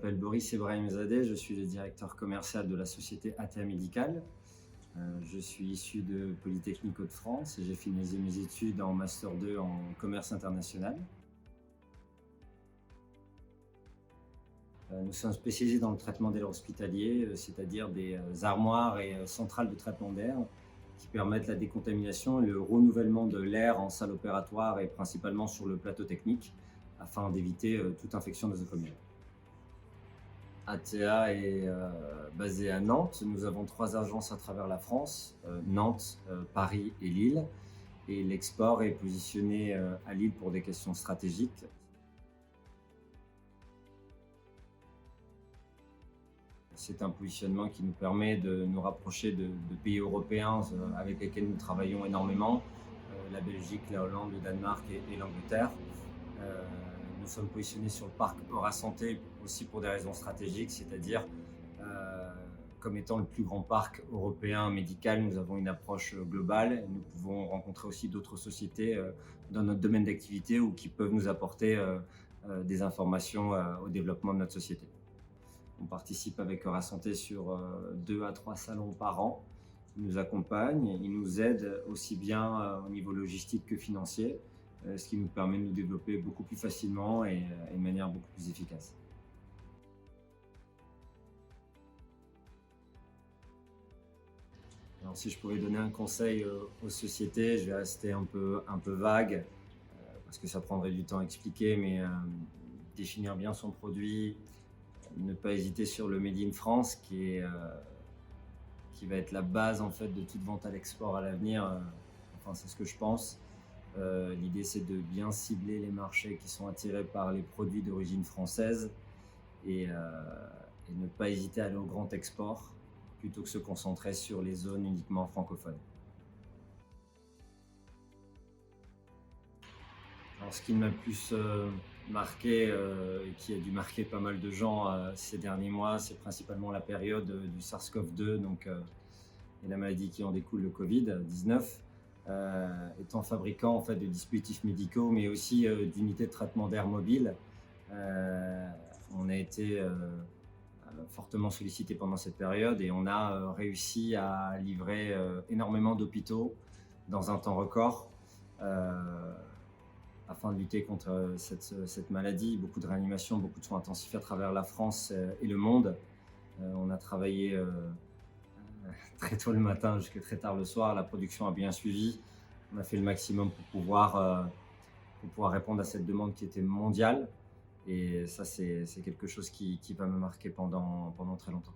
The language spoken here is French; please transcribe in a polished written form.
m'appelle Boris Ebrahimzadeh, je suis le directeur commercial de la société ATA Médical. Je suis issu de Polytechnique Hauts-de-France et j'ai finalisé mes études en Master 2 en commerce international. Nous sommes spécialisés dans le traitement d'air hospitalier, c'est-à-dire des armoires et centrales de traitement d'air qui permettent la décontamination et le renouvellement de l'air en salle opératoire et principalement sur le plateau technique afin d'éviter toute infection nosocomiale. ATA est basé à Nantes. Nous avons 3 agences à travers la France, Nantes, Paris et Lille. Et l'export est positionné à Lille pour des questions stratégiques. C'est un positionnement qui nous permet de nous rapprocher de pays européens avec lesquels nous travaillons énormément, la Belgique, la Hollande, le Danemark et l'Angleterre. Nous sommes positionnés sur le parc Eura Santé aussi pour des raisons stratégiques, c'est-à-dire comme étant le plus grand parc européen médical, nous avons une approche globale. Nous pouvons rencontrer aussi d'autres sociétés dans notre domaine d'activité ou qui peuvent nous apporter des informations au développement de notre société. On participe avec Eura Santé sur 2 à 3 salons par an. Ils nous accompagnent, ils nous aident aussi bien au niveau logistique que financier, ce qui nous permet de nous développer beaucoup plus facilement et de manière beaucoup plus efficace. Alors, si je pouvais donner un conseil aux sociétés, je vais rester un peu vague parce que ça prendrait du temps à expliquer, mais définir bien son produit, ne pas hésiter sur le Made in France qui va être la base en fait de toute vente à l'export à l'avenir. Enfin, c'est ce que je pense. L'idée, c'est de bien cibler les marchés qui sont attirés par les produits d'origine française et ne pas hésiter à aller au grand export plutôt que se concentrer sur les zones uniquement francophones. Alors, ce qui m'a le plus marqué et qui a dû marquer pas mal de gens ces derniers mois, c'est principalement la période du SARS-CoV-2, donc, et la maladie qui en découle, le Covid-19. Étant fabricant en fait, de dispositifs médicaux, mais aussi d'unités de traitement d'air mobile, on a été fortement sollicité pendant cette période et on a réussi à livrer énormément d'hôpitaux dans un temps record afin de lutter contre cette maladie. Beaucoup de réanimations, beaucoup de soins intensifs à travers la France et le monde. On a travaillé très tôt le matin jusqu'à très tard le soir. La production a bien suivi. On a fait le maximum pour pouvoir répondre à cette demande qui était mondiale. Et ça, c'est quelque chose qui va me marquer pendant très longtemps.